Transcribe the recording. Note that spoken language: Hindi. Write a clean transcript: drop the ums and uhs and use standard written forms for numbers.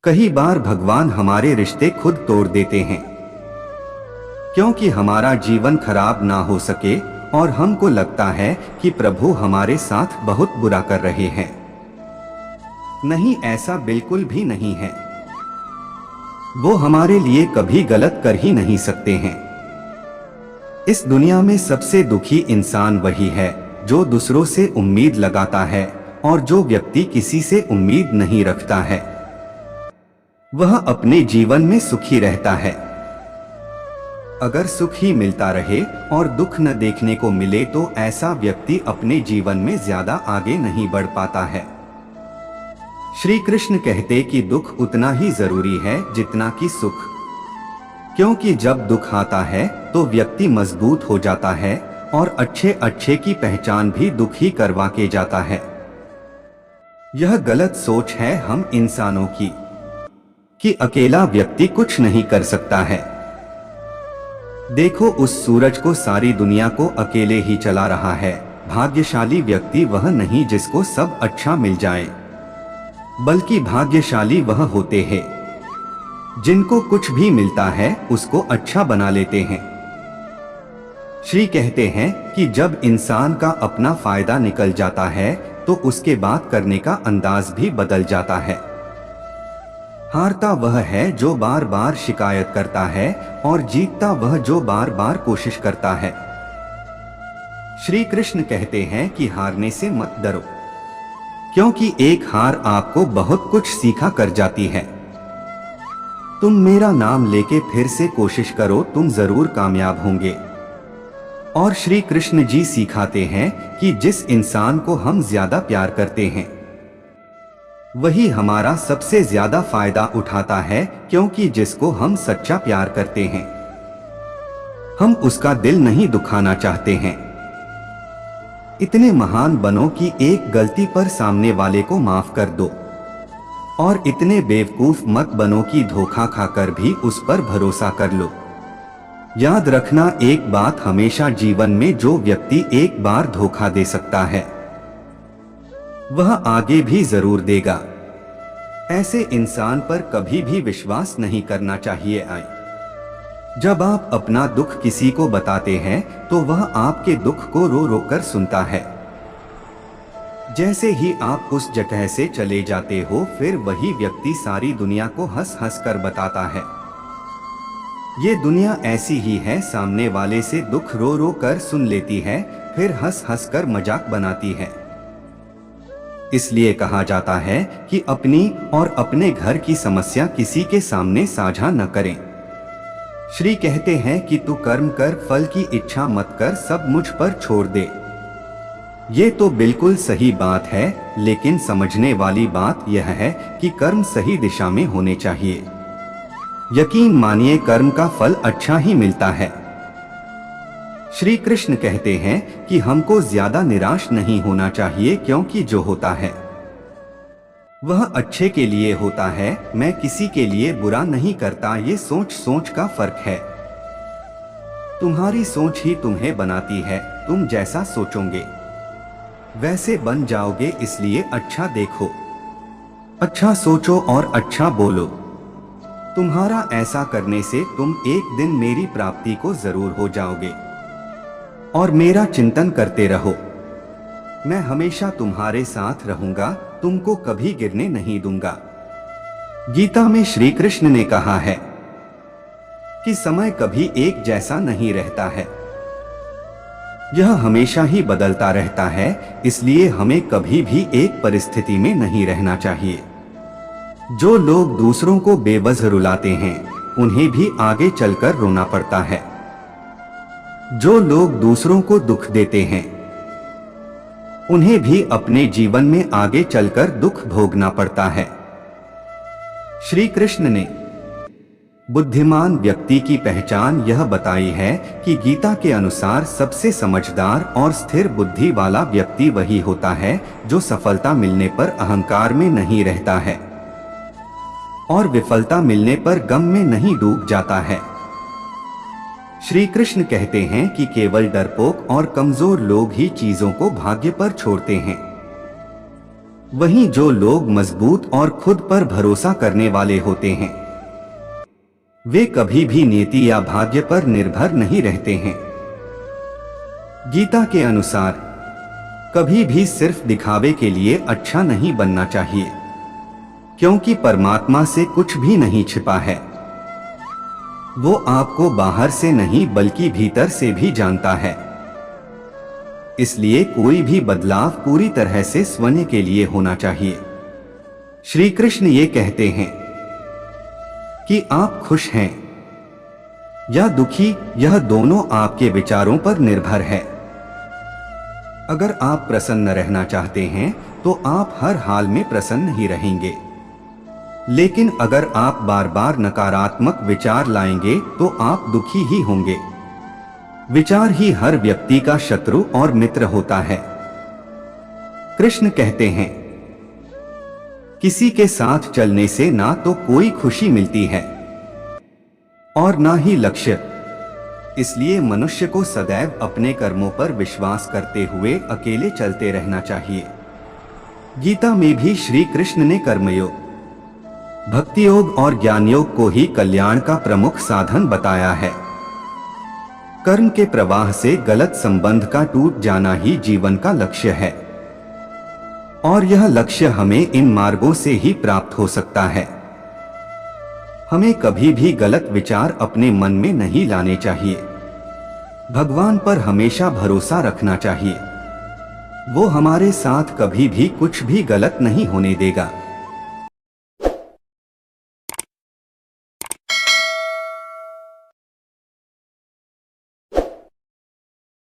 कई बार भगवान हमारे रिश्ते खुद तोड़ देते हैं क्योंकि हमारा जीवन खराब ना हो सके और हमको लगता है कि प्रभु हमारे साथ बहुत बुरा कर रहे हैं। नहीं, ऐसा बिल्कुल भी नहीं है। वो हमारे लिए कभी गलत कर ही नहीं सकते हैं। इस दुनिया में सबसे दुखी इंसान वही है जो दूसरों से उम्मीद लगाता है, और जो व्यक्ति किसी से उम्मीद नहीं रखता है वह अपने जीवन में सुखी रहता है। अगर सुख ही मिलता रहे और दुख न देखने को मिले तो ऐसा व्यक्ति अपने जीवन में ज्यादा आगे नहीं बढ़ पाता है। श्री कृष्ण कहते कि दुख उतना ही जरूरी है जितना कि सुख, क्योंकि जब दुख आता है तो व्यक्ति मजबूत हो जाता है और अच्छे अच्छे की पहचान भी दुख ही करवा के जाता है। यह गलत सोच है हम इंसानों की कि अकेला व्यक्ति कुछ नहीं कर सकता है। देखो, उस सूरज को सारी दुनिया को अकेले ही चला रहा है। भाग्यशाली व्यक्ति वह नहीं जिसको सब अच्छा मिल जाए, बल्कि भाग्यशाली वह होते हैं जिनको कुछ भी मिलता है उसको अच्छा बना लेते हैं। श्री कहते हैं कि जब इंसान का अपना फायदा निकल जाता है तो उसके बात करने का अंदाज भी बदल जाता है। हारता वह है जो बार बार शिकायत करता है और जीतता वह जो बार बार कोशिश करता है। श्री कृष्ण कहते हैं कि हारने से मत डरो, क्योंकि एक हार आपको बहुत कुछ सिखा कर जाती है। तुम मेरा नाम लेके फिर से कोशिश करो, तुम जरूर कामयाब होंगे। और श्री कृष्ण जी सिखाते हैं कि जिस इंसान को हम ज्यादा प्यार करते हैं वही हमारा सबसे ज्यादा फायदा उठाता है, क्योंकि जिसको हम सच्चा प्यार करते हैं हम उसका दिल नहीं दुखाना चाहते हैं। इतने महान बनो कि एक गलती पर सामने वाले को माफ कर दो, और इतने बेवकूफ मत बनो कि धोखा खाकर भी उस पर भरोसा कर लो। याद रखना एक बात हमेशा जीवन में, जो व्यक्ति एक बार धोखा दे सकता है वह आगे भी जरूर देगा। ऐसे इंसान पर कभी भी विश्वास नहीं करना चाहिए। जब आप अपना दुख किसी को बताते हैं तो वह आपके दुख को रो रो कर सुनता है। जैसे ही आप उस जगह से चले जाते हो फिर वही व्यक्ति सारी दुनिया को हंस हंस कर बताता है। ये दुनिया ऐसी ही है, सामने वाले से दुख रो रो कर सुन लेती है, फिर हंस हंस कर मजाक बनाती है। इसलिए कहा जाता है कि अपनी और अपने घर की समस्या किसी के सामने साझा न करें। श्री कहते हैं कि तू कर्म कर, फल की इच्छा मत कर, सब मुझ पर छोड़ दे। ये तो बिल्कुल सही बात है, लेकिन समझने वाली बात यह है कि कर्म सही दिशा में होने चाहिए। यकीन मानिए, कर्म का फल अच्छा ही मिलता है। श्री कृष्ण कहते हैं कि हमको ज्यादा निराश नहीं होना चाहिए, क्योंकि जो होता है वह अच्छे के लिए होता है। मैं किसी के लिए बुरा नहीं करता, ये सोच सोच का फर्क है। तुम्हारी सोच ही तुम्हें बनाती है। तुम जैसा सोचोगे वैसे बन जाओगे, इसलिए अच्छा देखो, अच्छा सोचो और अच्छा बोलो। तुम्हारा ऐसा करने से तुम एक दिन मेरी प्राप्ति को जरूर हो जाओगे। और मेरा चिंतन करते रहो, मैं हमेशा तुम्हारे साथ रहूंगा, तुमको कभी गिरने नहीं दूंगा। गीता में श्री कृष्ण ने कहा है कि समय कभी एक जैसा नहीं रहता है, यह हमेशा ही बदलता रहता है। इसलिए हमें कभी भी एक परिस्थिति में नहीं रहना चाहिए। जो लोग दूसरों को बेवजह रुलाते हैं उन्हें भी आगे चलकर रोना पड़ता है। जो लोग दूसरों को दुख देते हैं उन्हें भी अपने जीवन में आगे चलकर दुख भोगना पड़ता है। श्री कृष्ण ने बुद्धिमान व्यक्ति की पहचान यह बताई है कि गीता के अनुसार सबसे समझदार और स्थिर बुद्धि वाला व्यक्ति वही होता है जो सफलता मिलने पर अहंकार में नहीं रहता है और विफलता मिलने पर गम में नहीं डूब जाता है। श्री कृष्ण कहते हैं कि केवल डरपोक और कमजोर लोग ही चीजों को भाग्य पर छोड़ते हैं। वहीं जो लोग मजबूत और खुद पर भरोसा करने वाले होते हैं वे कभी भी नीति या भाग्य पर निर्भर नहीं रहते हैं। गीता के अनुसार कभी भी सिर्फ दिखावे के लिए अच्छा नहीं बनना चाहिए, क्योंकि परमात्मा से कुछ भी नहीं छिपा है। वो आपको बाहर से नहीं बल्कि भीतर से भी जानता है। इसलिए कोई भी बदलाव पूरी तरह से स्वयं के लिए होना चाहिए। श्री कृष्ण ये कहते हैं कि आप खुश हैं या दुखी, यह दोनों आपके विचारों पर निर्भर है। अगर आप प्रसन्न रहना चाहते हैं तो आप हर हाल में प्रसन्न ही रहेंगे, लेकिन अगर आप बार बार नकारात्मक विचार लाएंगे तो आप दुखी ही होंगे। विचार ही हर व्यक्ति का शत्रु और मित्र होता है। कृष्ण कहते हैं, किसी के साथ चलने से ना तो कोई खुशी मिलती है और ना ही लक्ष्य। इसलिए मनुष्य को सदैव अपने कर्मों पर विश्वास करते हुए अकेले चलते रहना चाहिए। गीता में भी श्री कृष्ण ने कर्मयोग, भक्ति योग और ज्ञान योग को ही कल्याण का प्रमुख साधन बताया है। कर्म के प्रवाह से गलत संबंध का टूट जाना ही जीवन का लक्ष्य है, और यह लक्ष्य हमें इन मार्गों से ही प्राप्त हो सकता है। हमें कभी भी गलत विचार अपने मन में नहीं लाने चाहिए। भगवान पर हमेशा भरोसा रखना चाहिए। वो हमारे साथ कभी भी कुछ भी गलत नहीं होने देगा।